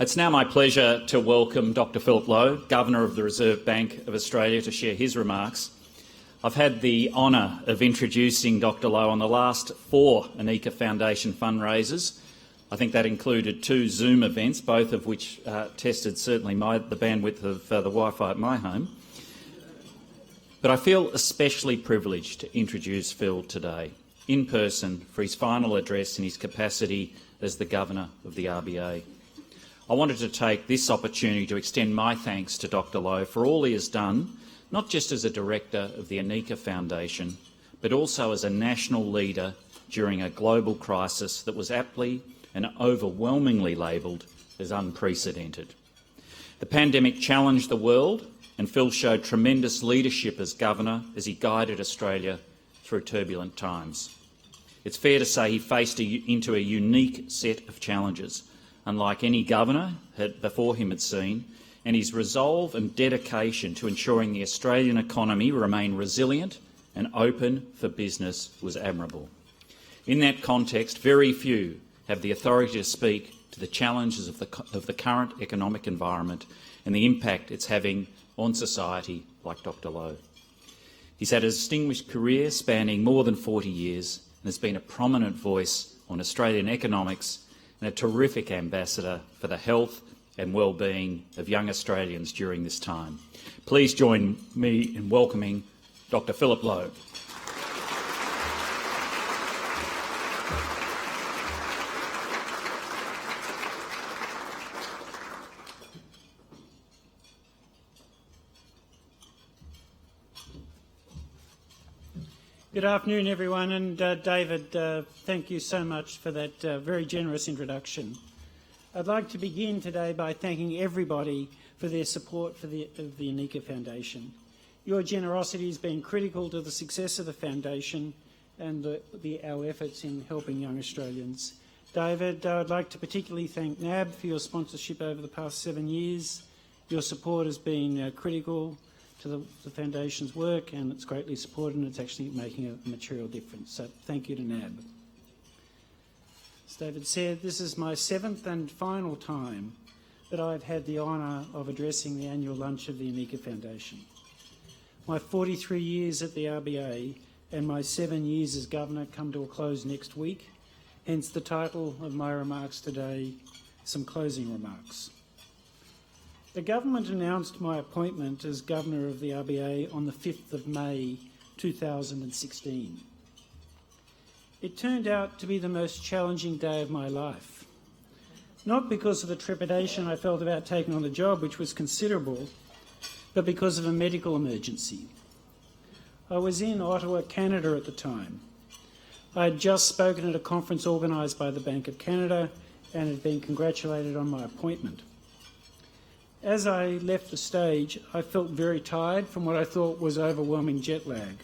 It's now my pleasure to welcome Dr Philip Lowe, Governor of the Reserve Bank of Australia, to share his remarks. I've had the honour of introducing Dr Lowe on the last 4 Anika Foundation fundraisers. I think that included 2 Zoom events, both of which tested certainly the bandwidth of the Wi-Fi at my home. But I feel especially privileged to introduce Phil today, in person, for his final address in his capacity as the Governor of the RBA. I wanted to take this opportunity to extend my thanks to Dr Lowe for all he has done, not just as a Director of the Anika Foundation, but also as a national leader during a global crisis that was aptly and overwhelmingly labelled as unprecedented. The pandemic challenged the world, and Phil showed tremendous leadership as Governor as he guided Australia through turbulent times. It's fair to say he faced into a unique set of challenges, unlike any governor before him had seen, and his resolve and dedication to ensuring the Australian economy remained resilient and open for business was admirable. In that context, very few have the authority to speak to the challenges of the current economic environment and the impact it's having on society like Dr Lowe. He's had a distinguished career spanning more than 40 years and has been a prominent voice on Australian economics and a terrific ambassador for the health and well-being of young Australians during this time. Please join me in welcoming Dr Philip Lowe. Good afternoon, everyone, and David, thank you so much for that very generous introduction. I'd like to begin today by thanking everybody for their support of the Anika Foundation. Your generosity has been critical to the success of the Foundation and our efforts in helping young Australians. David, I'd like to particularly thank NAB for your sponsorship over the past 7 years. Your support has been critical to the Foundation's work, and it's greatly supported, and it's actually making a material difference. So thank you to NAB. As David said, this is my 7th and final time that I've had the honour of addressing the annual lunch of the Anika Foundation. My 43 years at the RBA and my 7 years as Governor come to a close next week, hence the title of my remarks today, Some Closing Remarks. The government announced my appointment as Governor of the RBA on the 5th of May 2016. It turned out to be the most challenging day of my life, not because of the trepidation I felt about taking on the job, which was considerable, but because of a medical emergency. I was in Ottawa, Canada at the time. I had just spoken at a conference organised by the Bank of Canada and had been congratulated on my appointment. As I left the stage, I felt very tired from what I thought was overwhelming jet lag.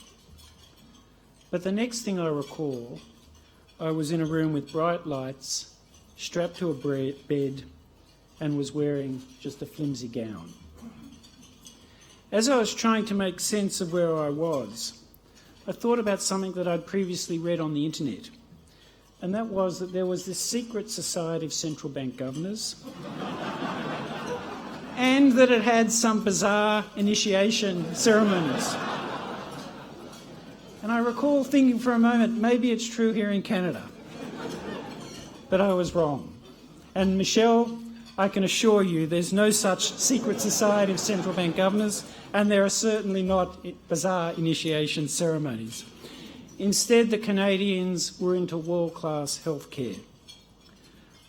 But the next thing I recall, I was in a room with bright lights, strapped to a bed, and was wearing just a flimsy gown. As I was trying to make sense of where I was, I thought about something that I'd previously read on the internet, and that was that there was this secret society of central bank governors and that it had some bizarre initiation ceremonies. And I recall thinking for a moment, maybe it's true here in Canada. But I was wrong. And Michelle, I can assure you there's no such secret society of central bank governors, and there are certainly not bizarre initiation ceremonies. Instead, the Canadians were into world-class healthcare.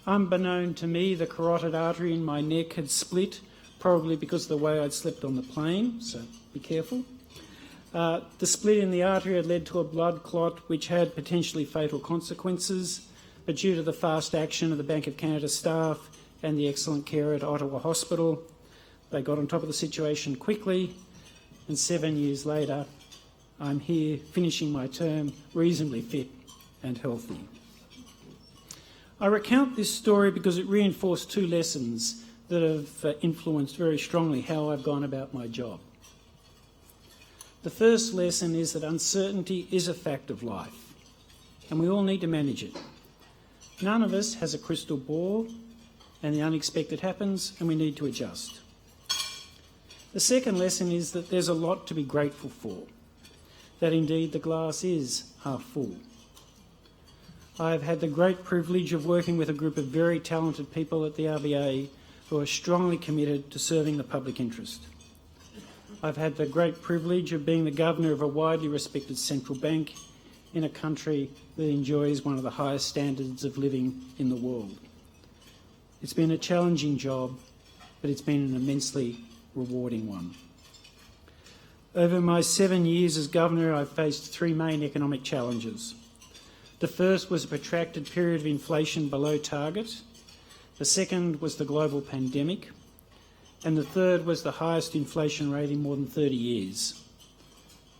Unbeknown to me, the carotid artery in my neck had split, probably because of the way I'd slept on the plane, so be careful. The split in the artery had led to a blood clot which had potentially fatal consequences, but due to the fast action of the Bank of Canada staff and the excellent care at Ottawa Hospital, they got on top of the situation quickly, and 7 years later, I'm here finishing my term reasonably fit and healthy. I recount this story because it reinforced 2 lessons that have influenced very strongly how I've gone about my job. The first lesson is that uncertainty is a fact of life, and we all need to manage it. None of us has a crystal ball, and the unexpected happens and we need to adjust. The second lesson is that there's a lot to be grateful for, that indeed the glass is half full. I have had the great privilege of working with a group of very talented people at the RBA who are strongly committed to serving the public interest. I've had the great privilege of being the governor of a widely respected central bank in a country that enjoys one of the highest standards of living in the world. It's been a challenging job, but it's been an immensely rewarding one. Over my 7 years as governor, I've faced three main economic challenges. The first was a protracted period of inflation below target. The second was the global pandemic. And the third was the highest inflation rate in more than 30 years.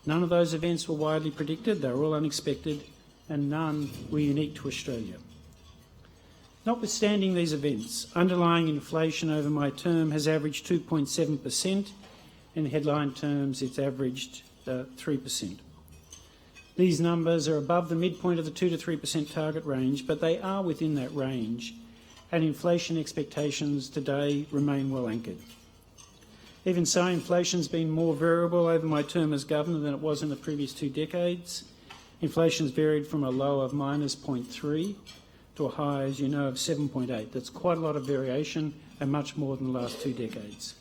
None of those events were widely predicted, they were all unexpected, and none were unique to Australia. Notwithstanding these events, underlying inflation over my term has averaged 2.7%. In headline terms, it's averaged 3%. These numbers are above the midpoint of the 2 to 3% target range, but they are within that range, and inflation expectations today remain well anchored. Even so, inflation's been more variable over my term as governor than it was in the previous 2 decades. Inflation's varied from a low of -0.3 to a high, as you know, of 7.8. That's quite a lot of variation and much more than the last 2 decades.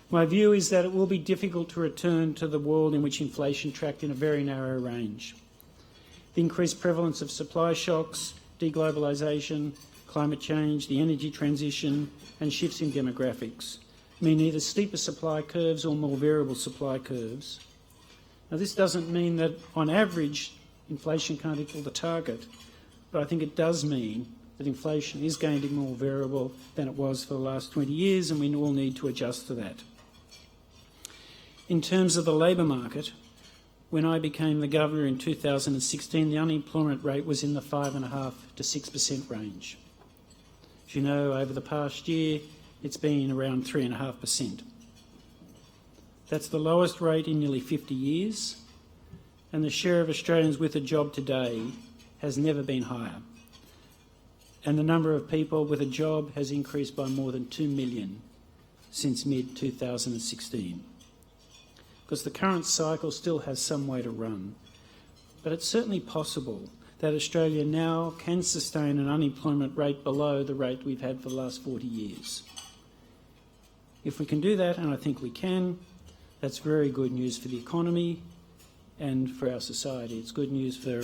My view is that it will be difficult to return to the world in which inflation tracked in a very narrow range. The increased prevalence of supply shocks, deglobalisation, climate change, the energy transition and shifts in demographics mean either steeper supply curves or more variable supply curves. Now, this doesn't mean that on average inflation can't equal the target, but I think it does mean that inflation is going to be more variable than it was for the last 20 years, and we all need to adjust to that. In terms of the labour market, when I became the governor in 2016, the unemployment rate was in the 5.5% to 6% range. As you know, over the past year, it's been around 3.5%. That's the lowest rate in nearly 50 years, and the share of Australians with a job today has never been higher. And the number of people with a job has increased by more than 2 million since mid-2016. Because the current cycle still has some way to run, but it's certainly possible that Australia now can sustain an unemployment rate below the rate we've had for the last 40 years. If we can do that, and I think we can, that's very good news for the economy and for our society. It's good news for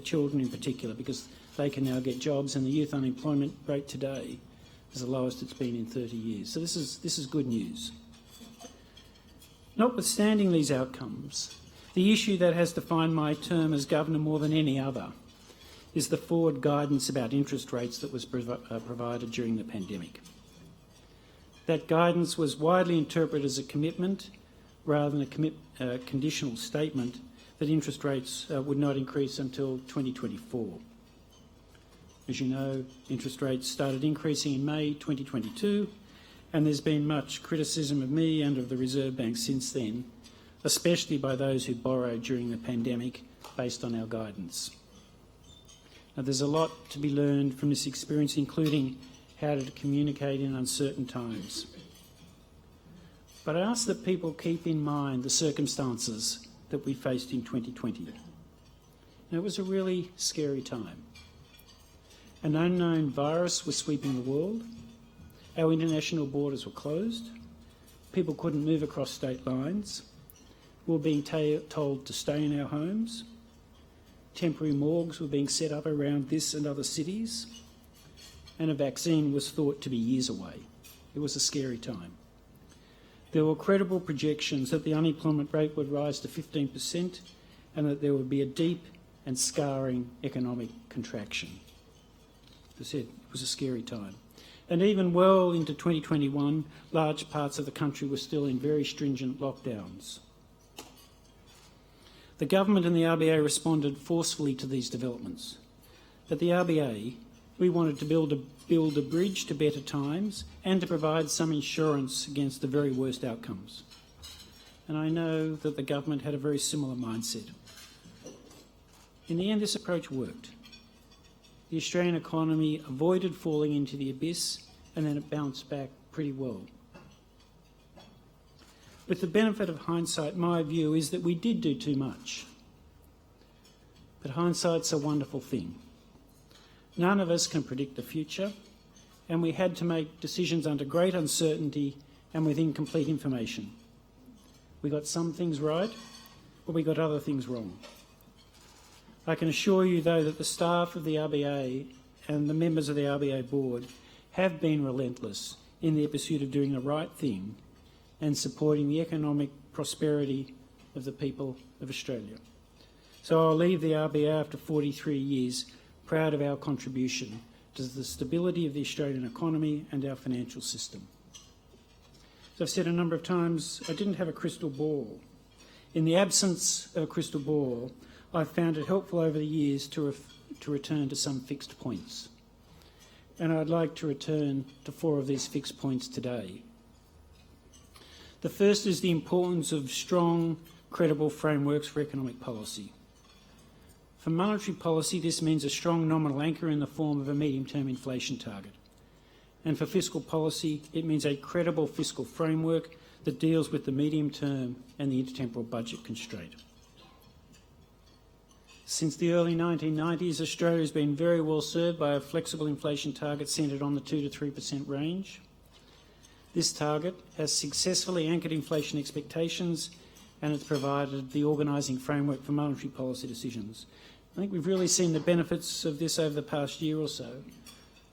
children in particular, because they can now get jobs, and the youth unemployment rate today is the lowest it's been in 30 years. So this is good news. Notwithstanding these outcomes, the issue that has defined my term as governor more than any other is the forward guidance about interest rates that was provided during the pandemic. That guidance was widely interpreted as a commitment rather than a conditional statement that interest rates would not increase until 2024. As you know, interest rates started increasing in May 2022, and there's been much criticism of me and of the Reserve Bank since then, especially by those who borrowed during the pandemic based on our guidance. Now, there's a lot to be learned from this experience, including how to communicate in uncertain times. But I ask that people keep in mind the circumstances that we faced in 2020. Now, it was a really scary time. An unknown virus was sweeping the world. Our international borders were closed. People couldn't move across state lines. We were being told to stay in our homes. Temporary morgues were being set up around this and other cities. And a vaccine was thought to be years away. It was a scary time. There were credible projections that the unemployment rate would rise to 15% and that there would be a deep and scarring economic contraction. As I said, it was a scary time. And even well into 2021, large parts of the country were still in very stringent lockdowns. The government and the RBA responded forcefully to these developments. At the RBA, we wanted to build a bridge to better times and to provide some insurance against the very worst outcomes. And I know that the government had a very similar mindset. In the end, this approach worked. the Australian economy avoided falling into the abyss, and then it bounced back pretty well. With the benefit of hindsight, my view is that we did do too much. But hindsight's a wonderful thing. None of us can predict the future, and we had to make decisions under great uncertainty and with incomplete information. We got some things right, but we got other things wrong. I can assure you, though, that the staff of the RBA and the members of the RBA board have been relentless in their pursuit of doing the right thing and supporting the economic prosperity of the people of Australia. So I'll leave the RBA after 43 years proud of our contribution to the stability of the Australian economy and our financial system. As I've said a number of times, I didn't have a crystal ball. In the absence of a crystal ball, I've found it helpful over the years to return to some fixed points. And I'd like to return to 4 of these fixed points today. The first is the importance of strong, credible frameworks for economic policy. For monetary policy, this means a strong nominal anchor in the form of a medium-term inflation target. And for fiscal policy, it means a credible fiscal framework that deals with the medium term and the intertemporal budget constraint. Since the early 1990s, Australia has been very well served by a flexible inflation target centred on the 2 to 3% range. This target has successfully anchored inflation expectations, and it's provided the organising framework for monetary policy decisions. I think we've really seen the benefits of this over the past year or so.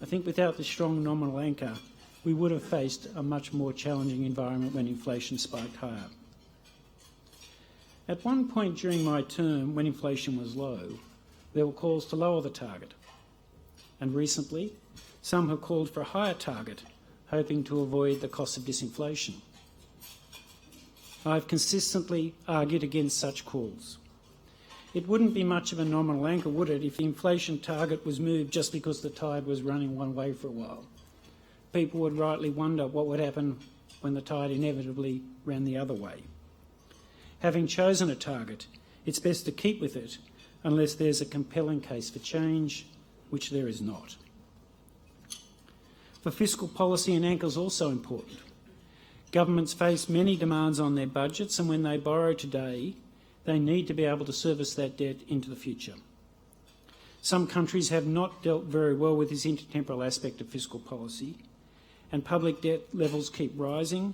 I think without this strong nominal anchor, we would have faced a much more challenging environment when inflation spiked higher. At one point during my term, when inflation was low, there were calls to lower the target. And recently, some have called for a higher target, hoping to avoid the cost of disinflation. I've consistently argued against such calls. It wouldn't be much of a nominal anchor, would it, if the inflation target was moved just because the tide was running one way for a while? People would rightly wonder what would happen when the tide inevitably ran the other way. Having chosen a target, it's best to keep with it unless there's a compelling case for change, which there is not. For fiscal policy, an anchor is also important. Governments face many demands on their budgets, and when they borrow today, they need to be able to service that debt into the future. Some countries have not dealt very well with this intertemporal aspect of fiscal policy, and public debt levels keep rising.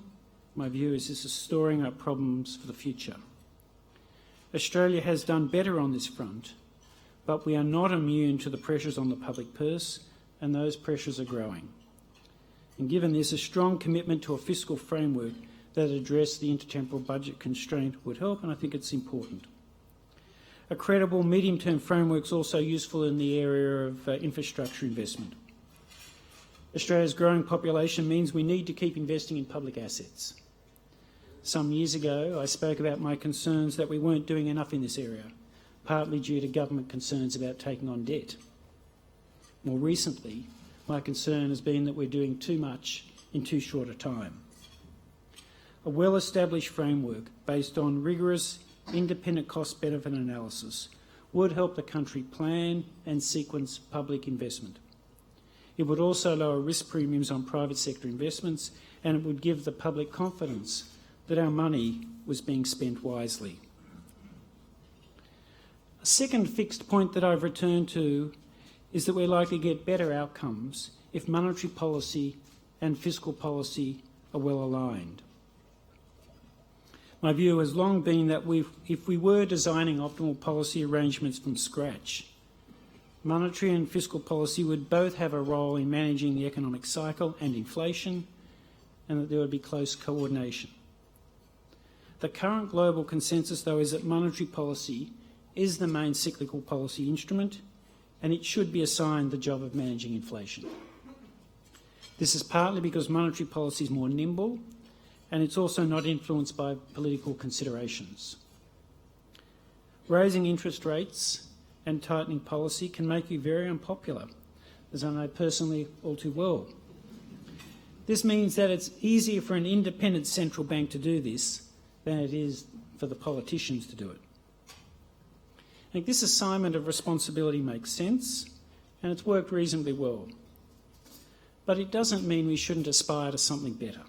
My view is this is storing up problems for the future. Australia has done better on this front, but we are not immune to the pressures on the public purse, and those pressures are growing. And given this, a strong commitment to a fiscal framework that addressed the intertemporal budget constraint would help, and I think it's important. A credible medium-term framework is also useful in the area of infrastructure investment. Australia's growing population means we need to keep investing in public assets. Some years ago, I spoke about my concerns that we weren't doing enough in this area, partly due to government concerns about taking on debt. More recently, my concern has been that we're doing too much in too short a time. A well-established framework based on rigorous, independent cost-benefit analysis would help the country plan and sequence public investment. It would also lower risk premiums on private sector investments, and it would give the public confidence that our money was being spent wisely. A second fixed point that I've returned to is that we're likely to get better outcomes if monetary policy and fiscal policy are well aligned. My view has long been that if we were designing optimal policy arrangements from scratch, monetary and fiscal policy would both have a role in managing the economic cycle and inflation, and that there would be close coordination. The current global consensus, though, is that monetary policy is the main cyclical policy instrument, and it should be assigned the job of managing inflation. This is partly because monetary policy is more nimble, and it's also not influenced by political considerations. Raising interest rates and tightening policy can make you very unpopular, as I know personally all too well. This means that it's easier for an independent central bank to do this than it is for the politicians to do it. I think this assignment of responsibility makes sense, and it's worked reasonably well. But it doesn't mean we shouldn't aspire to something better.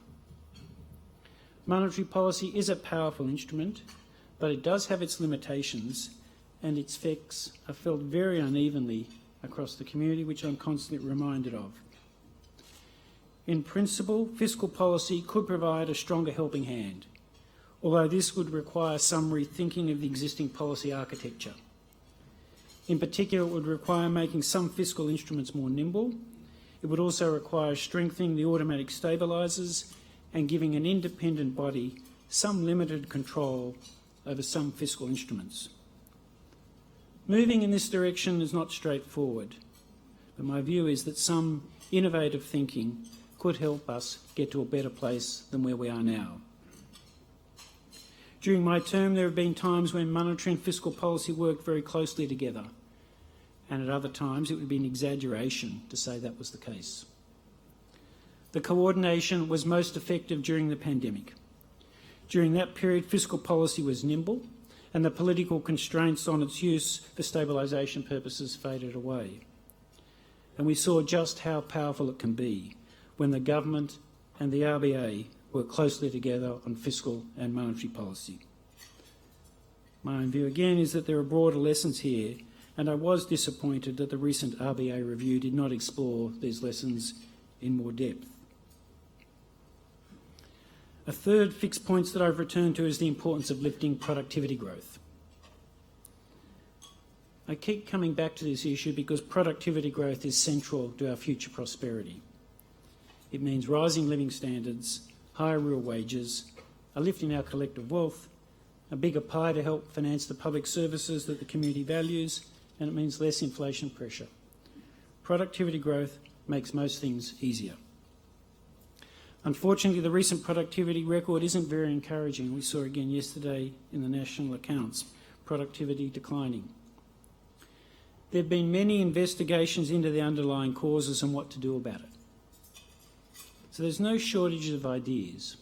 Monetary policy is a powerful instrument, but it does have its limitations, and its effects are felt very unevenly across the community, which I'm constantly reminded of. In principle, fiscal policy could provide a stronger helping hand, although this would require some rethinking of the existing policy architecture. In particular, it would require making some fiscal instruments more nimble. It would also require strengthening the automatic stabilisers and giving an independent body some limited control over some fiscal instruments. Moving in this direction is not straightforward, but my view is that some innovative thinking could help us get to a better place than where we are now. During my term, there have been times when monetary and fiscal policy worked very closely together, and at other times it would be an exaggeration to say that was the case. The coordination was most effective during the pandemic. During that period, fiscal policy was nimble, and the political constraints on its use for stabilisation purposes faded away. And we saw just how powerful it can be when the government and the RBA work closely together on fiscal and monetary policy. My own view again is that there are broader lessons here, and I was disappointed that the recent RBA review did not explore these lessons in more depth. A third fixed point that I've returned to is the importance of lifting productivity growth. I keep coming back to this issue because productivity growth is central to our future prosperity. It means rising living standards, higher real wages, a lift in our collective wealth, a bigger pie to help finance the public services that the community values, and it means less inflation pressure. Productivity growth makes most things easier. Unfortunately, the recent productivity record isn't very encouraging. We saw again yesterday in the national accounts, productivity declining. There have been many investigations into the underlying causes and what to do about it. So there's no shortage of ideas,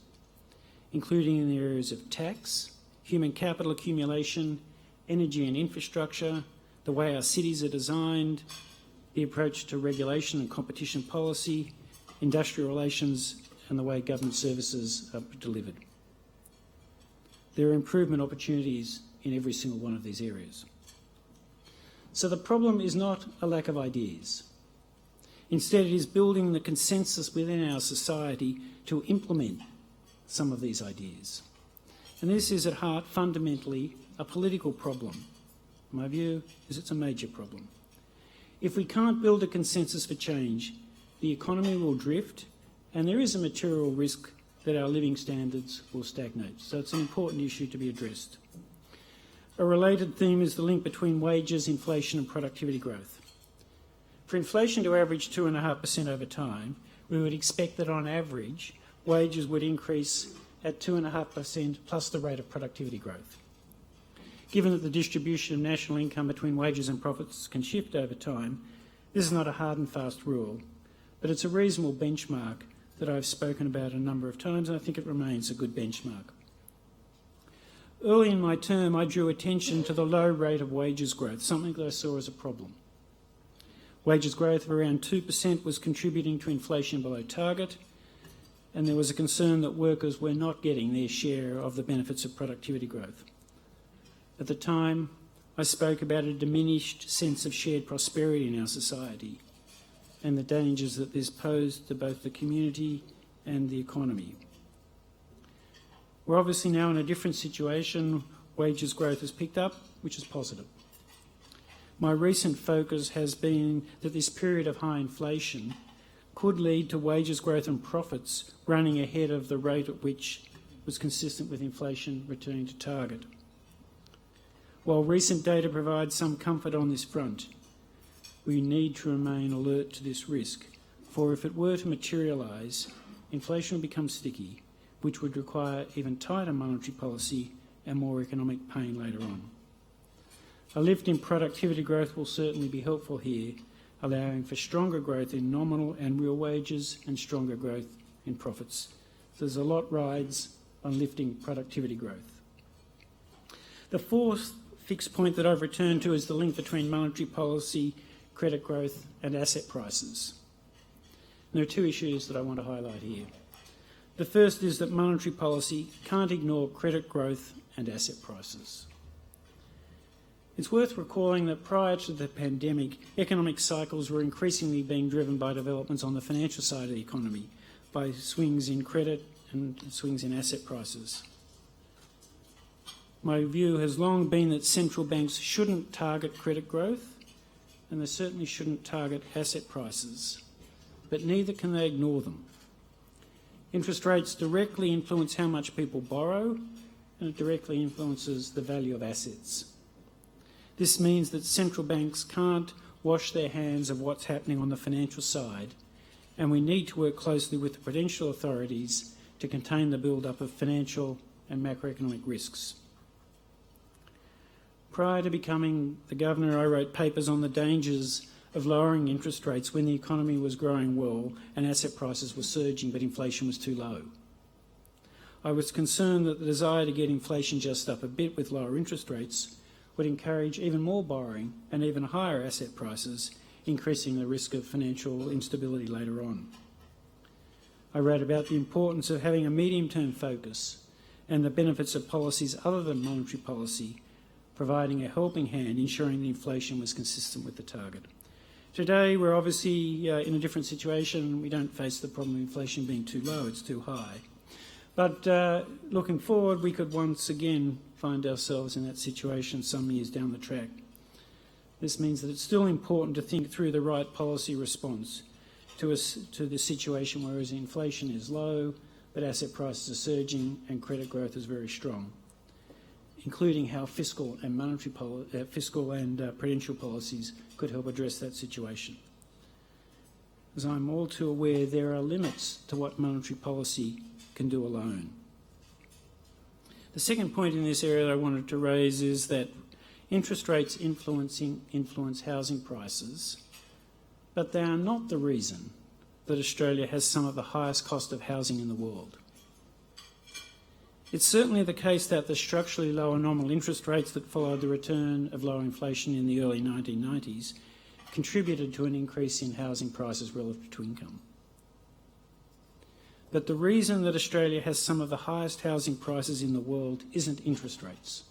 including in the areas of tax, human capital accumulation, energy and infrastructure, the way our cities are designed, the approach to regulation and competition policy, industrial relations, and the way government services are delivered. There are improvement opportunities in every single one of these areas. So the problem is not a lack of ideas. Instead, it is building the consensus within our society to implement some of these ideas. And this is at heart fundamentally a political problem. My view is it's a major problem. If we can't build a consensus for change, the economy will drift, and there is a material risk that our living standards will stagnate. So it's an important issue to be addressed. A related theme is the link between wages, inflation and productivity growth. For inflation to average 2.5% over time, we would expect that on average, wages would increase at 2.5% plus the rate of productivity growth. Given that the distribution of national income between wages and profits can shift over time, this is not a hard and fast rule, but it's a reasonable benchmark that I've spoken about a number of times, and I think it remains a good benchmark. Early in my term, I drew attention to the low rate of wages growth, something that I saw as a problem. Wages growth of around 2% was contributing to inflation below target, and there was a concern that workers were not getting their share of the benefits of productivity growth. At the time, I spoke about a diminished sense of shared prosperity in our society and the dangers that this posed to both the community and the economy. We're obviously now in a different situation. Wages growth has picked up, which is positive. My recent focus has been that this period of high inflation could lead to wages growth and profits running ahead of the rate at which was consistent with inflation returning to target. While recent data provides some comfort on this front, we need to remain alert to this risk, for if it were to materialise, inflation will become sticky, which would require even tighter monetary policy and more economic pain later on. A lift in productivity growth will certainly be helpful here, allowing for stronger growth in nominal and real wages and stronger growth in profits. So there's a lot rides on lifting productivity growth. The fourth fixed point that I've returned to is the link between monetary policy, credit growth and asset prices. And there are two issues that I want to highlight here. The first is that monetary policy can't ignore credit growth and asset prices. It's worth recalling that prior to the pandemic, economic cycles were increasingly being driven by developments on the financial side of the economy, by swings in credit and swings in asset prices. My view has long been that central banks shouldn't target credit growth, and they certainly shouldn't target asset prices, but neither can they ignore them. Interest rates directly influence how much people borrow, and it directly influences the value of assets. This means that central banks can't wash their hands of what's happening on the financial side, and we need to work closely with the prudential authorities to contain the build-up of financial and macroeconomic risks. Prior to becoming the Governor, I wrote papers on the dangers of lowering interest rates when the economy was growing well and asset prices were surging but inflation was too low. I was concerned that the desire to get inflation just up a bit with lower interest rates would encourage even more borrowing and even higher asset prices, increasing the risk of financial instability later on. I wrote about the importance of having a medium-term focus and the benefits of policies other than monetary policy, providing a helping hand, ensuring the inflation was consistent with the target. Today, we're obviously in a different situation. We don't face the problem of inflation being too low, it's too high. But looking forward, we could once again find ourselves in that situation some years down the track. This means that it's still important to think through the right policy response to the situation where inflation is low, but asset prices are surging and credit growth is very strong, including how fiscal and prudential policies could help address that situation. As I'm all too aware, there are limits to what monetary policy can do alone. The second point in this area that I wanted to raise is that interest rates influence housing prices, but they are not the reason that Australia has some of the highest cost of housing in the world. It's certainly the case that the structurally lower nominal interest rates that followed the return of low inflation in the early 1990s contributed to an increase in housing prices relative to income. But the reason that Australia has some of the highest housing prices in the world isn't interest rates,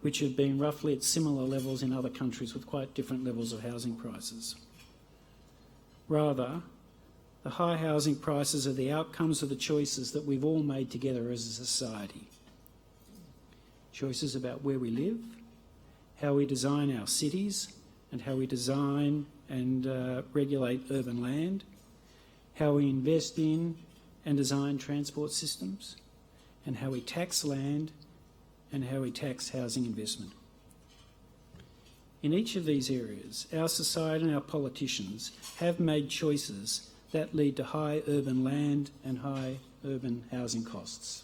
which have been roughly at similar levels in other countries with quite different levels of housing prices. Rather, the high housing prices are the outcomes of the choices that we've all made together as a society. Choices about where we live, how we design our cities, and how we design and regulate urban land, how we invest in and design transport systems, and how we tax land and how we tax housing investment. In each of these areas, our society and our politicians have made choices that lead to high urban land and high urban housing costs.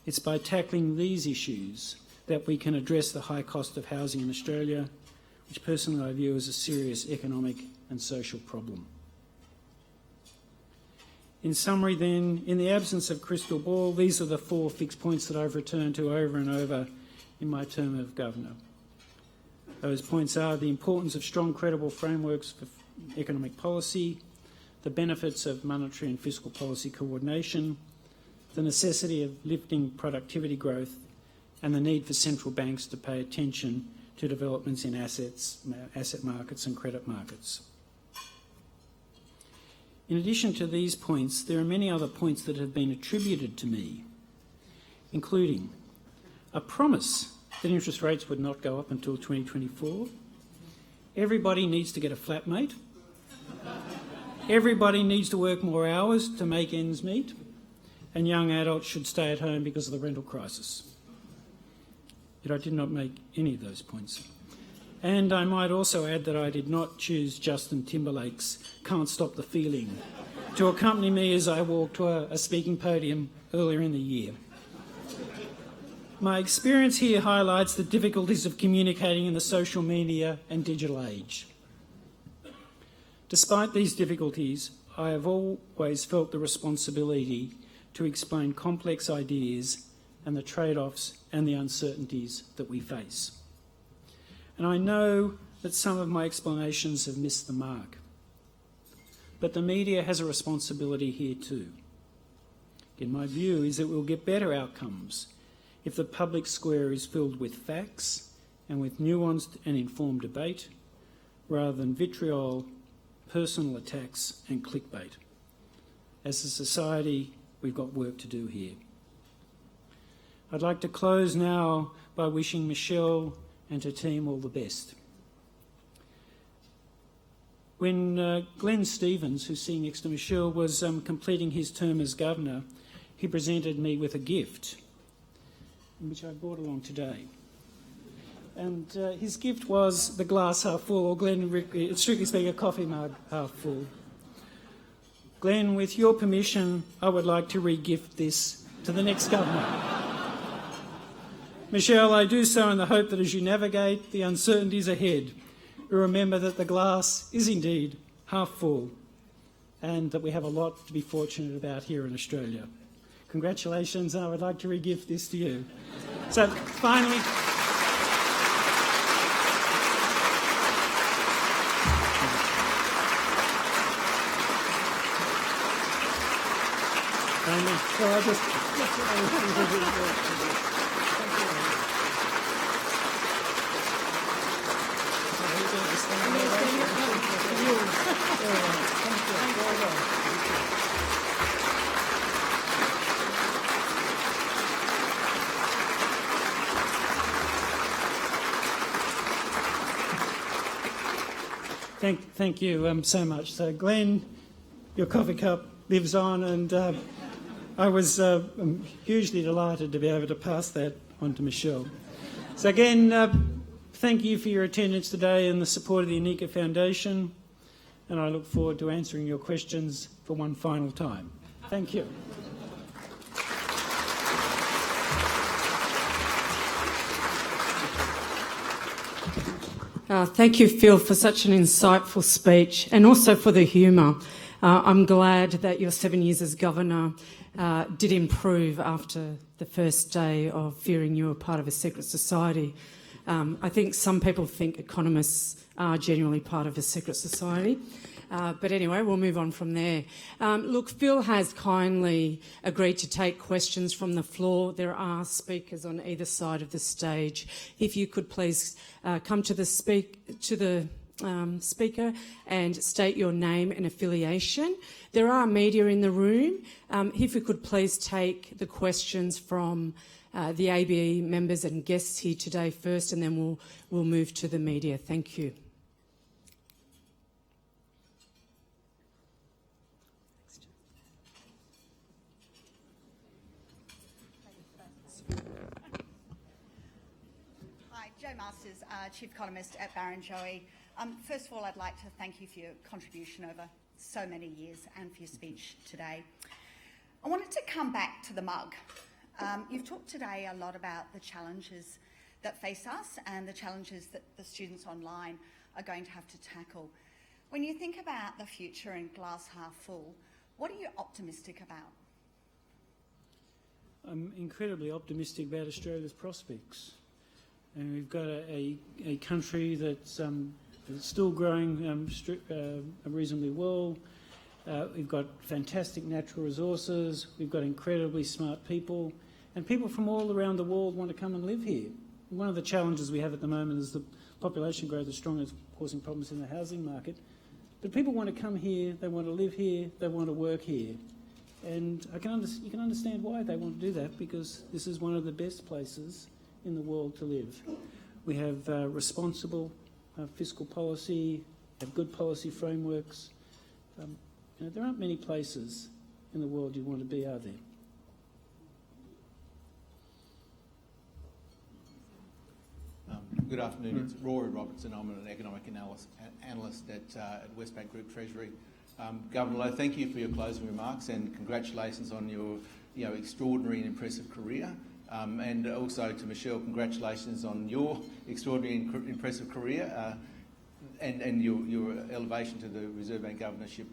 It's by tackling these issues that we can address the high cost of housing in Australia, which personally I view as a serious economic and social problem. In summary then, in the absence of crystal ball, these are the four fixed points that I've returned to over and over in my term of Governor. Those points are the importance of strong, credible frameworks for economic policy, the benefits of monetary and fiscal policy coordination, the necessity of lifting productivity growth, and the need for central banks to pay attention to developments in asset markets and credit markets. In addition to these points, there are many other points that have been attributed to me, including a promise that interest rates would not go up until 2024. Everybody needs to get a flatmate. Everybody needs to work more hours to make ends meet. And young adults should stay at home because of the rental crisis. Yet I did not make any of those points. And I might also add that I did not choose Justin Timberlake's Can't Stop the Feeling to accompany me as I walked to a speaking podium earlier in the year. My experience here highlights the difficulties of communicating in the social media and digital age. Despite these difficulties, I have always felt the responsibility to explain complex ideas and the trade-offs and the uncertainties that we face. And I know that some of my explanations have missed the mark. But the media has a responsibility here too. In my view is that we'll get better outcomes if the public square is filled with facts and with nuanced and informed debate, rather than vitriol, personal attacks and clickbait. As a society, we've got work to do here. I'd like to close now by wishing Michelle and her team all the best. When Glenn Stevens, who's sitting next to Michelle, was completing his term as governor, he presented me with a gift, which I brought along today. And his gift was the glass half full, or Glenn, strictly speaking, a coffee mug half full. Glenn, with your permission, I would like to re-gift this to the next governor. Michelle, I do so in the hope that as you navigate the uncertainties ahead, you remember that the glass is indeed half full and that we have a lot to be fortunate about here in Australia. Congratulations, and I would like to re-gift this to you. So finally, Thank you so much. So, Glenn, your coffee cup lives on, and I was hugely delighted to be able to pass that on to Michelle. So again, thank you for your attendance today and the support of the Anika Foundation, and I look forward to answering your questions for one final time. Thank you. Thank you, Phil, for such an insightful speech and also for the humour. I'm glad that your 7 years as governor did improve after the first day of fearing you were part of a secret society. I think some people think economists are genuinely part of a secret society. But anyway, we'll move on from there. Look, Phil has kindly agreed to take questions from the floor. There are speakers on either side of the stage. If you could please come to the speaker and state your name and affiliation. There are media in the room. If we could please take the questions from the ABE members and guests here today first, and then we'll move to the media. Thank you. Joe Masters, Chief Economist at Barrenjoey. First of all, I'd like to thank you for your contribution over so many years and for your speech today. I wanted to come back to the mug. You've talked today a lot about the challenges that face us and the challenges that the students online are going to have to tackle. When you think about the future and glass half full, what are you optimistic about? I'm incredibly optimistic about Australia's prospects. And we've got a country that's still growing reasonably well. We've got fantastic natural resources. We've got incredibly smart people. And people from all around the world want to come and live here. One of the challenges we have at the moment is the population growth is strong, it's causing problems in the housing market. But people want to come here, they want to live here, they want to work here. And you can understand why they want to do that, because this is one of the best places in the world to live. We have responsible fiscal policy, have good policy frameworks. There aren't many places in the world you want to be, are there? Good afternoon. It's Rory Robertson. I'm an economic analyst at Westpac Group Treasury. Governor Lowe, thank you for your closing remarks and congratulations on your extraordinary and impressive career. And also to Michelle, congratulations on your extraordinary and impressive career and your elevation to the Reserve Bank governorship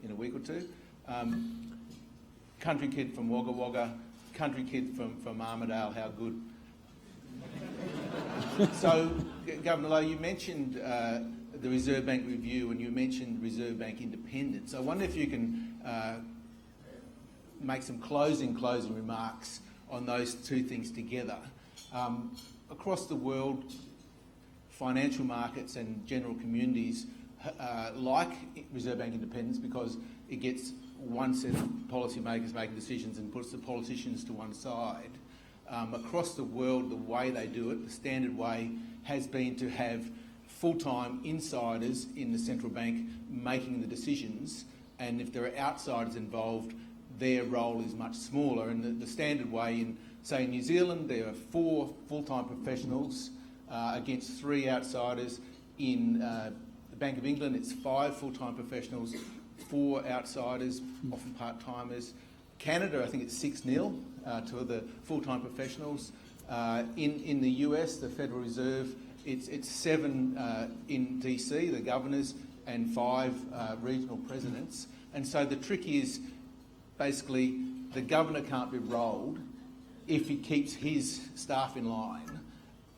in a week or two. Country kid from Wagga Wagga, country kid from Armidale, how good. So, Governor Lowe, you mentioned the Reserve Bank review and you mentioned Reserve Bank independence. I wonder if you can make some closing remarks on those two things together. Across the world, financial markets and general communities like Reserve Bank independence because it gets one set of policymakers making decisions and puts the politicians to one side. Across the world, the way they do it, the standard way, has been to have full-time insiders in the central bank making the decisions, and if there are outsiders involved, their role is much smaller. And the standard way in, say, New Zealand, there are 4 full-time professionals against 3 outsiders. In the Bank of England, it's 5 full-time professionals, 4 outsiders, often part-timers. Canada, I think it's 6-0 to the full-time professionals. In the US, the Federal Reserve, it's 7 in DC, the governors, and 5 regional presidents. And so the trick is basically the governor can't be rolled if he keeps his staff in line,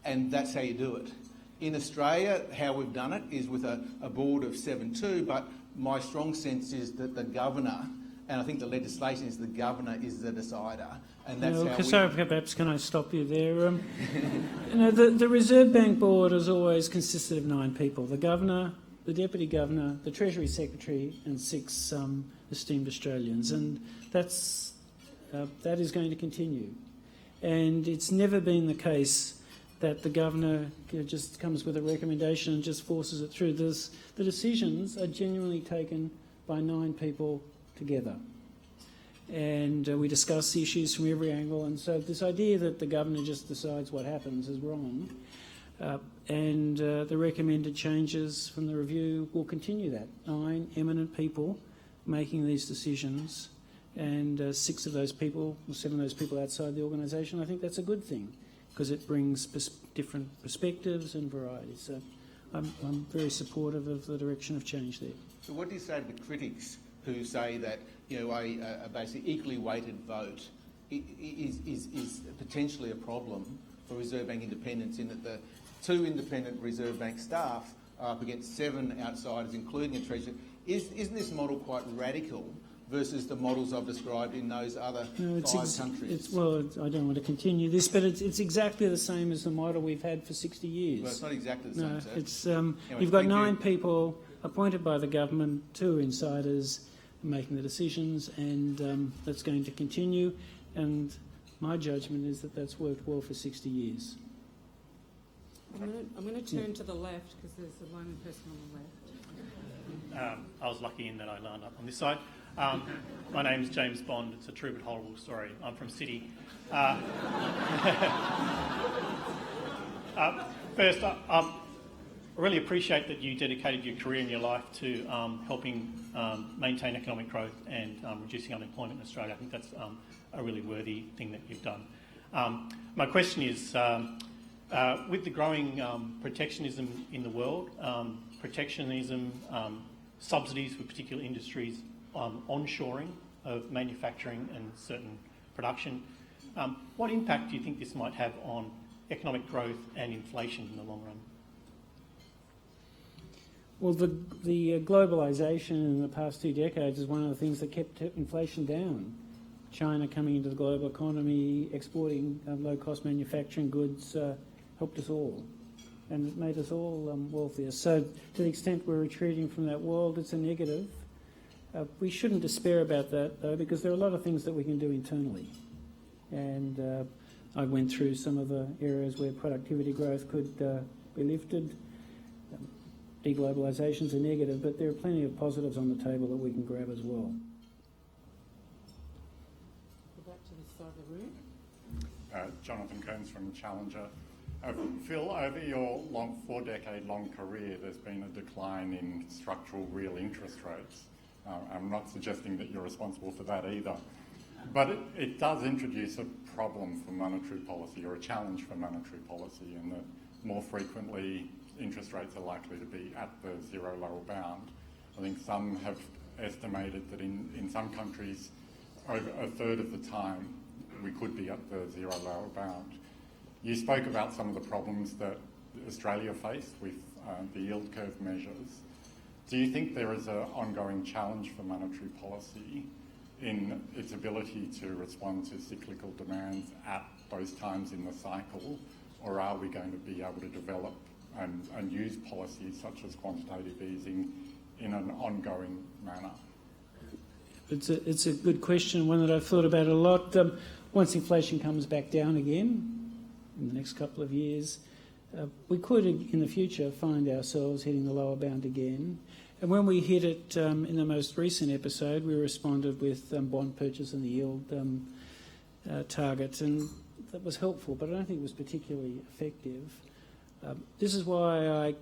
and that's how you do it. In Australia, how we've done it is with a board of 7-2, but my strong sense is that the governor, and I think the legislation is the governor is the decider, and that's how sorry, perhaps can I stop you there? The Reserve Bank board has always consisted of 9 people: the governor, the deputy governor, the Treasury Secretary, and 6 esteemed Australians, and that is going to continue. And it's never been the case that the governor just comes with a recommendation and just forces it through. The decisions are genuinely taken by 9 people together. And we discuss the issues from every angle, and so this idea that the governor just decides what happens is wrong. And the recommended changes from the review will continue that. 9 eminent people making these decisions, and 6 of those people, or 7 of those people outside the organisation. I think that's a good thing because it brings different perspectives and varieties. So I'm very supportive of the direction of change there. So what do you say to the critics who say that a basically equally weighted vote is potentially a problem for Reserve Bank independence, in that the 2 independent Reserve Bank staff are up against 7 outsiders, including a treasurer? Isn't this model quite radical versus the models I've described in those other 5 countries? I don't want to continue this, but it's exactly the same as the model we've had for 60 years. Well, it's not exactly the same, No, sir. it's, Anyway, you've got 9 people appointed by the government, 2 insiders making the decisions, and that's going to continue. And my judgment is that that's worked well for 60 years. I'm going to turn to the left because there's a lone person on the left. I was lucky in that I lined up on this side. My name's James Bond. It's a true but horrible story. I'm from City. First, I really appreciate that you dedicated your career and your life to helping maintain economic growth and reducing unemployment in Australia. I think that's a really worthy thing that you've done. My question is, with the growing protectionism in the world, subsidies for particular industries, onshoring of manufacturing and certain production, what impact do you think this might have on economic growth and inflation in the long run? Well, the globalisation in the past 2 decades is one of the things that kept inflation down. China coming into the global economy, exporting low-cost manufacturing goods helped us all, and it made us all wealthier. So to the extent we're retreating from that world, it's a negative. We shouldn't despair about that, though, because there are a lot of things that we can do internally. And I went through some of the areas where productivity growth could be lifted. Deglobalisation's a negative, but there are plenty of positives on the table that we can grab as well. Go back to this side of the room. Jonathan Kearns from Challenger. Phil, over your 4-decade-long career, there's been a decline in structural real interest rates. I'm not suggesting that you're responsible for that either. But it does introduce a problem for monetary policy, or a challenge for monetary policy, in that more frequently interest rates are likely to be at the zero lower bound. I think some have estimated that in some countries, over a third of the time, we could be at the zero lower bound. You spoke about some of the problems that Australia faced with the yield curve measures, do you think there is an ongoing challenge for monetary policy in its ability to respond to cyclical demands at those times in the cycle, or are we going to be able to develop and use policies such as quantitative easing in an ongoing manner? It's a good question, one that I've thought about a lot. Once inflation comes back down again in the next couple of years, we could, in the future, find ourselves hitting the lower bound again. And when we hit it in the most recent episode, we responded with bond purchase and the yield target, and that was helpful, but I don't think it was particularly effective. This is why I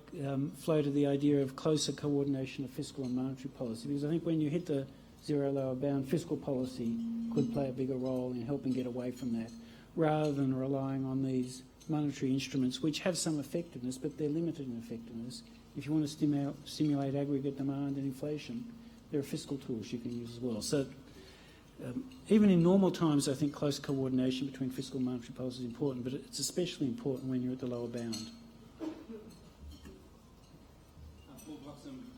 floated the idea of closer coordination of fiscal and monetary policy, because I think when you hit the zero lower bound, fiscal policy could play a bigger role in helping get away from that, rather than relying on these monetary instruments, which have some effectiveness, but they're limited in effectiveness. If you want to stimulate aggregate demand and inflation, there are fiscal tools you can use as well. So even in normal times, I think close coordination between fiscal and monetary policy is important, but it's especially important when you're at the lower bound.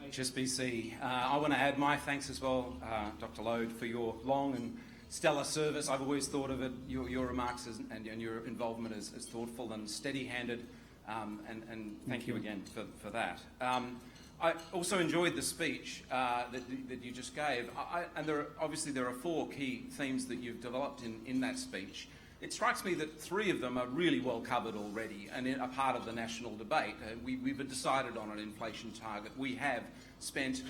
HSBC. I want to add my thanks as well, Dr. Lowe, for your long and stellar service. I've always thought of it, your remarks and your involvement as thoughtful and steady-handed, and thank you again for that. I also enjoyed the speech that you just gave, and obviously there are 4 key themes that you've developed in that speech. It strikes me that 3 of them are really well covered already and are part of the national debate. We've decided on an inflation target. We have spent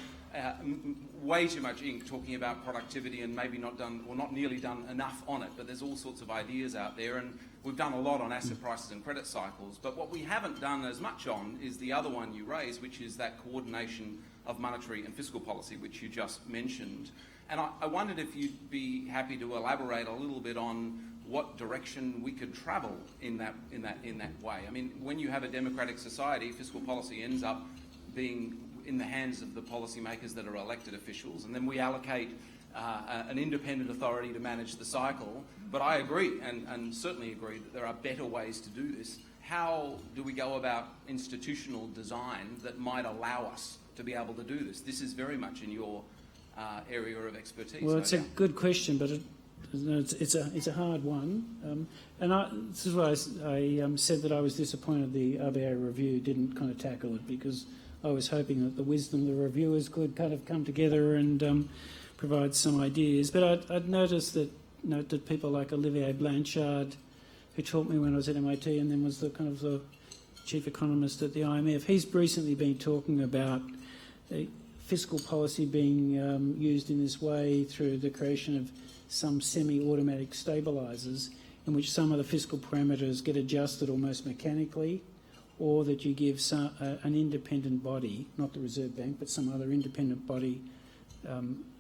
way too much ink talking about productivity and maybe not nearly done enough on it, but there's all sorts of ideas out there, and we've done a lot on asset prices and credit cycles. But what we haven't done as much on is the other one you raised, which is that coordination of monetary and fiscal policy, which you just mentioned. And I wondered if you'd be happy to elaborate a little bit on what direction we could travel in that way. I mean, when you have a democratic society, fiscal policy ends up being in the hands of the policymakers that are elected officials, and then we allocate an independent authority to manage the cycle. But I agree, and certainly agree, that there are better ways to do this. How do we go about institutional design that might allow us to be able to do this? This is very much in your area of expertise. Well, it's a good question, but it's a hard one. This is why I said that I was disappointed the RBA review didn't kind of tackle it, because I was hoping that the wisdom of the reviewers could kind of come together and provide some ideas. But I'd noticed that people like Olivier Blanchard, who taught me when I was at MIT and then was the kind of the chief economist at the IMF, he's recently been talking about fiscal policy being used in this way through the creation of some semi-automatic stabilisers, in which some of the fiscal parameters get adjusted almost mechanically, or that you give an independent body, not the Reserve Bank, but some other independent body,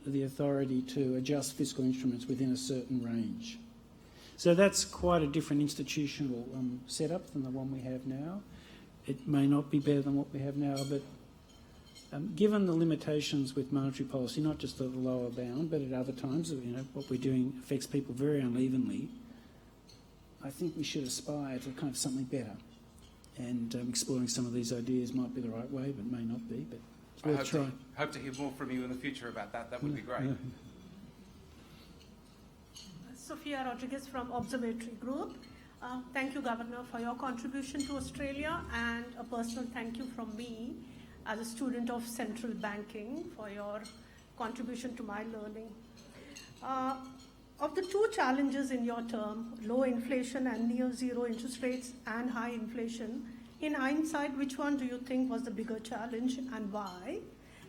the authority to adjust fiscal instruments within a certain range. So that's quite a different institutional setup than the one we have now. It may not be better than what we have now, but given the limitations with monetary policy, not just at the lower bound, but at other times, what we're doing affects people very unevenly, I think we should aspire to kind of something better. And exploring some of these ideas might be the right way, but may not be. But it's worth trying. Hope to hear more from you in the future about that. That would be great. Sophia Rodriguez from Observatory Group. Thank you, Governor, for your contribution to Australia, and a personal thank you from me as a student of central banking for your contribution to my learning. Of the 2 challenges in your term, low inflation and near zero interest rates and high inflation, in hindsight, which one do you think was the bigger challenge and why?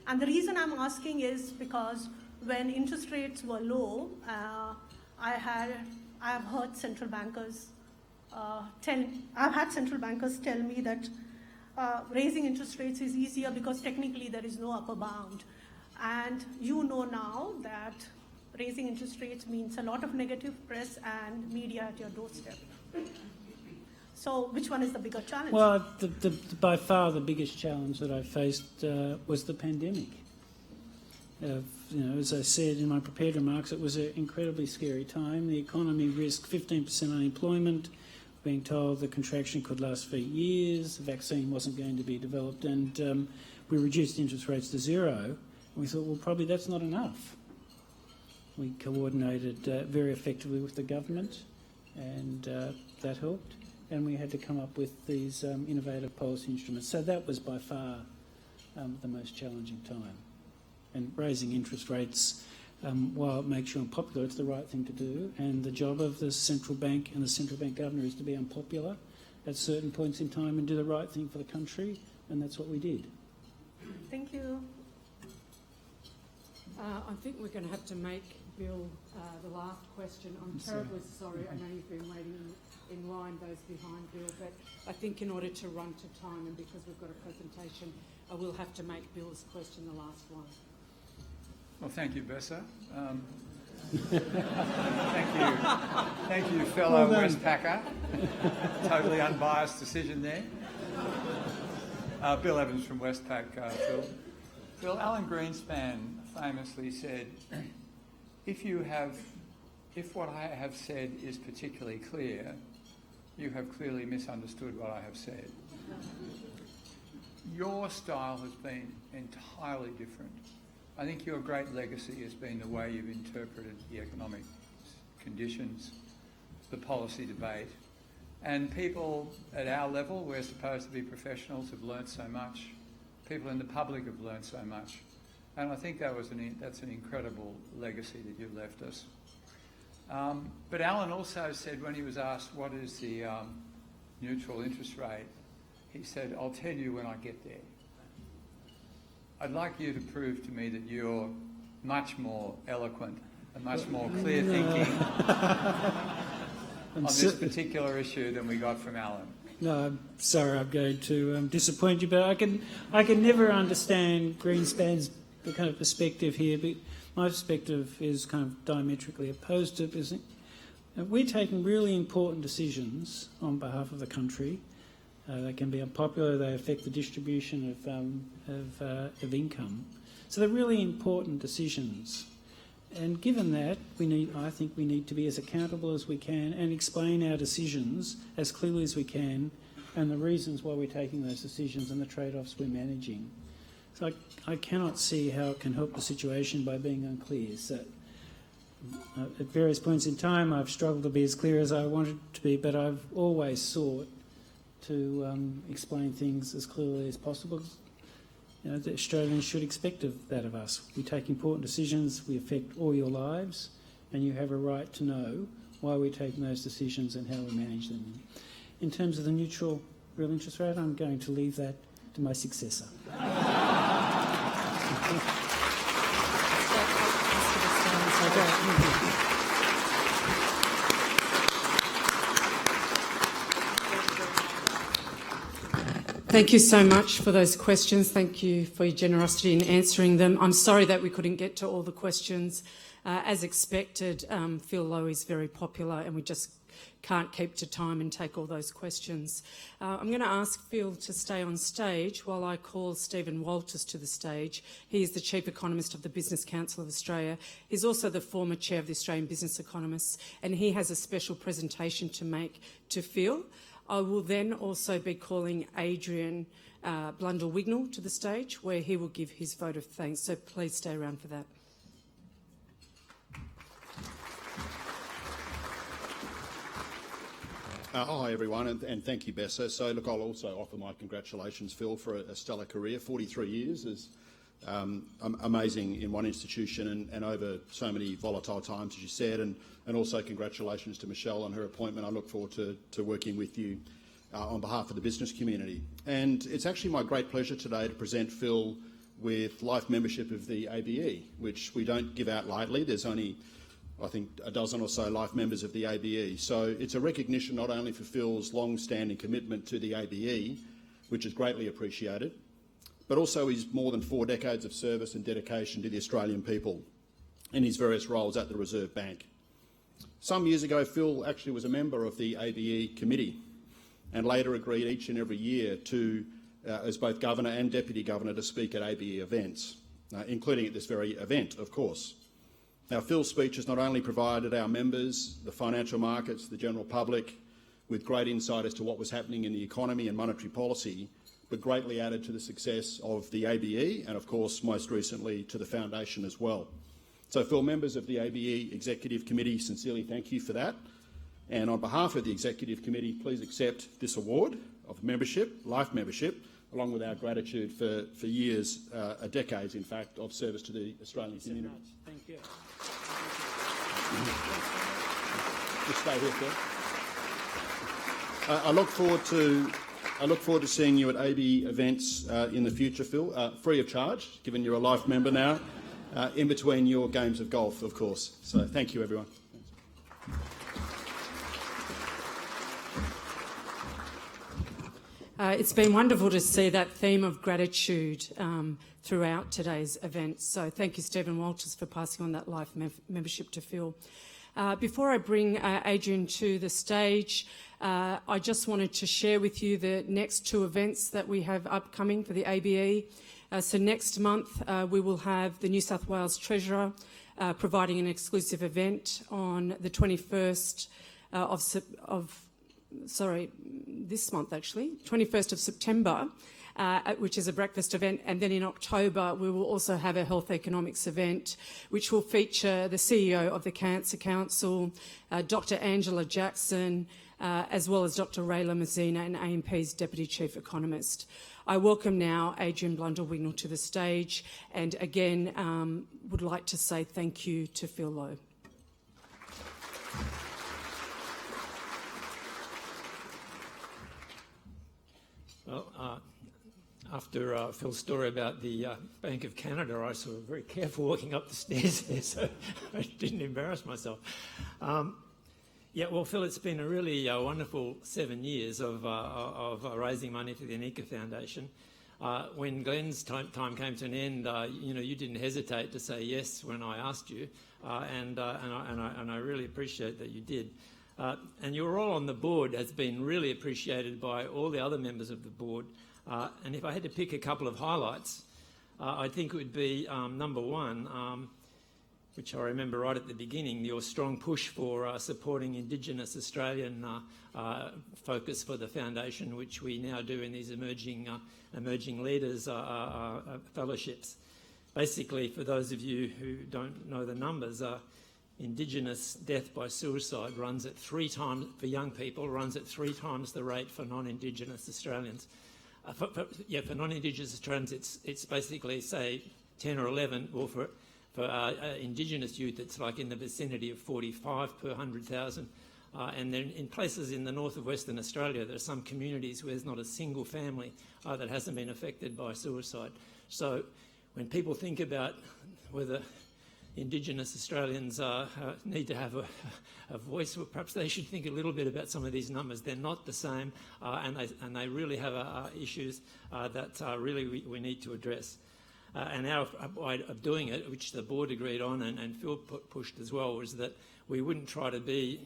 And the reason I'm asking is because when interest rates were low, I have heard central bankers tell me that raising interest rates is easier because technically there is no upper bound. And you know now that raising interest rates means a lot of negative press and media at your doorstep. So which one is the bigger challenge? Well, by far the biggest challenge that I faced was the pandemic. As I said in my prepared remarks, it was an incredibly scary time. The economy risked 15% unemployment. being told the contraction could last for years, the vaccine wasn't going to be developed, and we reduced interest rates to zero. And we thought, well, probably that's not enough. We coordinated very effectively with the government, and that helped. And we had to come up with these innovative policy instruments. So that was by far the most challenging time. And raising interest rates, while it makes you unpopular, it's the right thing to do. And the job of the central bank and the central bank governor is to be unpopular at certain points in time and do the right thing for the country, and that's what we did. Thank you. I think we're going to have to make Bill the last question. I'm terribly sorry. I know you've been waiting in line, those behind Bill, but I think in order to run to time and because we've got a presentation, I will have to make Bill's question the last one. Well, thank you, Bessa. Thank you, fellow Westpacker. Totally unbiased decision there. Bill Evans from Westpac, Phil. Phil, Alan Greenspan famously said, if what I have said is particularly clear, you have clearly misunderstood what I have said. Your style has been entirely different. I think your great legacy has been the way you've interpreted the economic conditions, the policy debate, and people at our level, we're supposed to be professionals, have learnt so much. People in the public have learnt so much. And I think that's an incredible legacy that you've left us. But Alan also said when he was asked what is the neutral interest rate, he said, I'll tell you when I get there. I'd like you to prove to me that you're much more eloquent and much more clear thinking on this particular issue than we got from Alan. No, I'm sorry, I'm going to disappoint you, but I can never understand Greenspan's kind of perspective here. But my perspective is kind of diametrically opposed to it. We're taking really important decisions on behalf of the country. They can be unpopular. They affect the distribution of income. So they're really important decisions. And given that, I think we need to be as accountable as we can and explain our decisions as clearly as we can and the reasons why we're taking those decisions and the trade-offs we're managing. So I cannot see how it can help the situation by being unclear. So at various points in time, I've struggled to be as clear as I wanted to be, but I've always sought to explain things as clearly as possible. You know, the Australians should expect that of us. We take important decisions, we affect all your lives, and you have a right to know why we're taking those decisions and how we manage them. In terms of the neutral real interest rate, I'm going to leave that to my successor. Thank you so much for those questions. Thank you for your generosity in answering them. I'm sorry that we couldn't get to all the questions. As expected, Phil Lowe is very popular and we just can't keep to time and take all those questions. I'm going to ask Phil to stay on stage while I call Stephen Walters to the stage. He is the Chief Economist of the Business Council of Australia. He's also the former Chair of the Australian Business Economists, and he has a special presentation to make to Phil. I will then also be calling Adrian Blundell-Wignall to the stage, where he will give his vote of thanks. So please stay around for that. Hi everyone, and thank you, Bessa. So look, I'll also offer my congratulations, Phil, for a stellar career. 43 years is amazing in one institution and over so many volatile times, as you said, and also congratulations to Michelle on her appointment. I look forward to working with you on behalf of the business community. And it's actually my great pleasure today to present Phil with life membership of the ABE, which we don't give out lightly. There's only, I think, a dozen or so life members of the ABE. So it's a recognition not only for Phil's long-standing commitment to the ABE, which is greatly appreciated, but also his more than 4 decades of service and dedication to the Australian people in his various roles at the Reserve Bank. Some years ago, Phil actually was a member of the ABE committee and later agreed each and every year to, as both Governor and Deputy Governor, to speak at ABE events, including at this very event, of course. Now, Phil's speech has not only provided our members, the financial markets, the general public, with great insight as to what was happening in the economy and monetary policy, but greatly added to the success of the ABE and, of course, most recently to the Foundation as well. So, Phil, members of the ABE Executive Committee, sincerely thank you for that. And on behalf of the Executive Committee, please accept this award of membership, life membership, along with our gratitude for years, decades, in fact, of service to the Australian community. Thank you. Just stay here, Phil. I look forward to seeing you at AB events in the future, Phil, free of charge, given you're a life member now, in between your games of golf, of course. So thank you, everyone. It's been wonderful to see that theme of gratitude throughout today's event. So thank you, Stephen Walters, for passing on that life membership to Phil. Before I bring Adrian to the stage, I just wanted to share with you the next two events that we have upcoming for the ABE. So next month we will have the New South Wales Treasurer providing an exclusive event on the 21st this month actually, 21st of September, which is a breakfast event. And then in October, we will also have a health economics event, which will feature the CEO of the Cancer Council, Dr. Angela Jackson, as well as Dr. Rayla Mazzina and AMP's Deputy Chief Economist. I welcome now Adrian Blundell-Wignall to the stage, and again would like to say thank you to Phil Lowe. Well, after Phil's story about the Bank of Canada, I was very careful walking up the stairs there, so I didn't embarrass myself. Yeah, well, Phil, it's been a really wonderful 7 years of raising money for the Anika Foundation. When Glenn's time came to an end, you didn't hesitate to say yes when I asked you, and I really appreciate that you did. And your role on the board has been really appreciated by all the other members of the board. And if I had to pick a couple of highlights, I think it would be number one, which I remember right at the beginning, your strong push for supporting Indigenous Australian focus for the foundation, which we now do in these emerging leaders fellowships. Basically, for those of you who don't know the numbers, Indigenous death by suicide runs at 3 times, for young people, runs at 3 times the rate for non-Indigenous Australians. For non-Indigenous Australians, it's basically, say, 10 or 11, or for Indigenous youth, it's like in the vicinity of 45 per 100,000. And then in places in the north of Western Australia, there are some communities where there's not a single family that hasn't been affected by suicide. So when people think about whether Indigenous Australians need to have a voice, well, perhaps they should think a little bit about some of these numbers. They're not the same, and they really have issues that really we need to address. And our way of doing it, which the board agreed on and Phil pushed as well, was that we wouldn't try to be,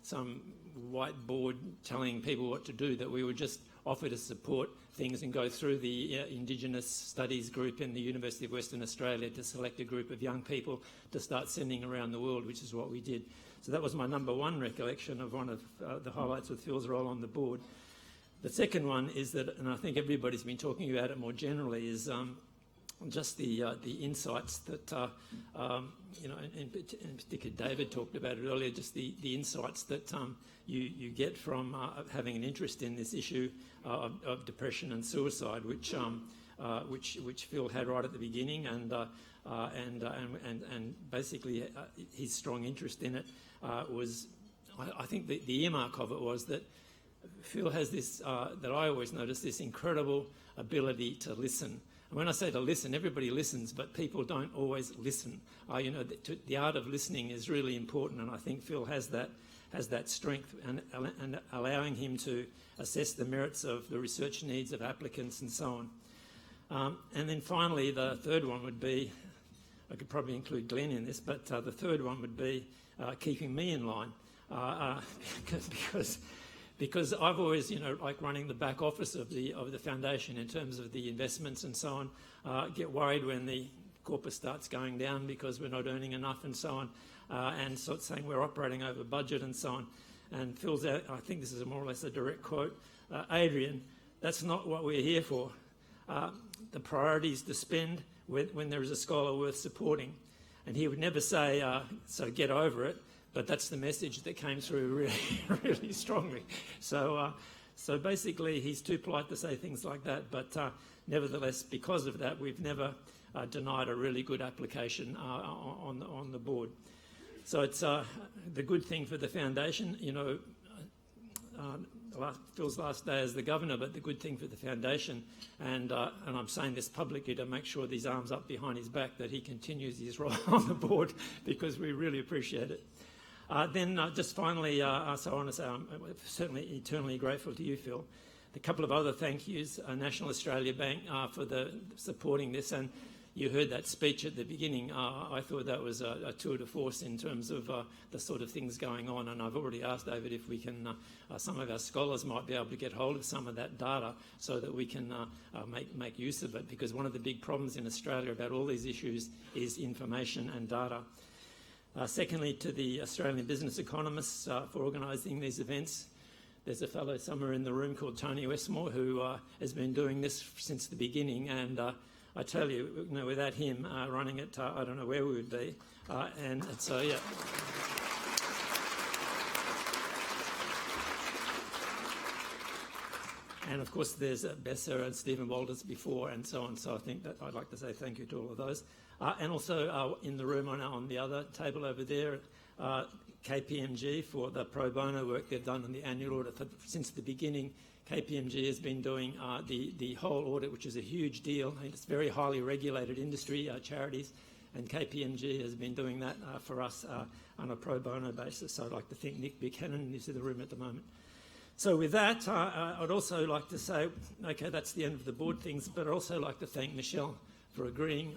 some white board telling people what to do, that we would just offer to support things and go through the Indigenous Studies group in the University of Western Australia to select a group of young people to start sending around the world, which is what we did. So that was my number one recollection of one of the highlights with Phil's role on the board. The second one is that, and I think everybody's been talking about it more generally, is just the insights that, in particular David talked about it earlier, just the insights that you get from having an interest in this issue of depression and suicide, which Phil had right at the beginning, and basically his strong interest in it was, I think the earmark of it was that Phil has this, that I always notice, this incredible ability to listen. And when I say to listen, everybody listens, but people don't always listen. The art of listening is really important, and I think Phil has that strength, and allowing him to assess the merits of the research needs of applicants and so on. And then finally, the third one would be, I could probably include Glenn in this, but the third one would be keeping me in line, because I've always, like running the back office of the foundation in terms of the investments and so on, get worried when the corpus starts going down because we're not earning enough and so on, and sort of saying we're operating over budget and so on. And Phil's out, I think this is more or less a direct quote, Adrian, that's not what we're here for. The priority is to spend when there is a scholar worth supporting. And he would never say, so get over it, but that's the message that came through really, really strongly. So basically he's too polite to say things like that, but nevertheless, because of that, we've never denied a really good application on the board. So it's the good thing for the foundation, you know, Phil's last day as the governor, but the good thing for the foundation, and I'm saying this publicly to make sure these arms up behind his back, that he continues his role on the board, because we really appreciate it. Then just finally, so I want to say I'm certainly eternally grateful to you, Phil. A couple of other thank yous, National Australia Bank for supporting this, and you heard that speech at the beginning. I thought that was a tour de force in terms of the sort of things going on, and I've already asked David if we can, some of our scholars might be able to get hold of some of that data so that we can make use of it, because one of the big problems in Australia about all these issues is information and data. Secondly, to the Australian business economists for organising these events. There's a fellow somewhere in the room called Tony Westmore who has been doing this since the beginning, and I tell you, without him running it, I don't know where we would be. And so, yeah. And of course, there's Besser and Stephen Walters before, and so on. So I think that I'd like to say thank you to all of those. And also in the room on the other table over there, KPMG for the pro bono work they've done on the annual audit since the beginning. KPMG has been doing the whole audit, which is a huge deal. It's very highly regulated industry, charities, and KPMG has been doing that for us on a pro bono basis. So I'd like to thank Nick Buchanan, who's in the room at the moment. So with that, I'd also like to say, okay, that's the end of the board things, but I'd also like to thank Michelle for agreeing,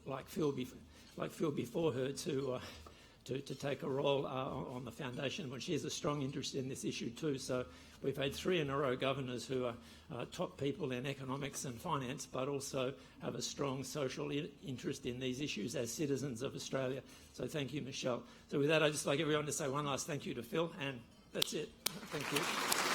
like Phil before her, to take a role on the foundation, when she has a strong interest in this issue too. So we've had 3 in a row governors who are top people in economics and finance, but also have a strong social interest in these issues as citizens of Australia. So thank you, Michelle. So with that, I'd just like everyone to say one last thank you to Phil, and that's it. Thank you.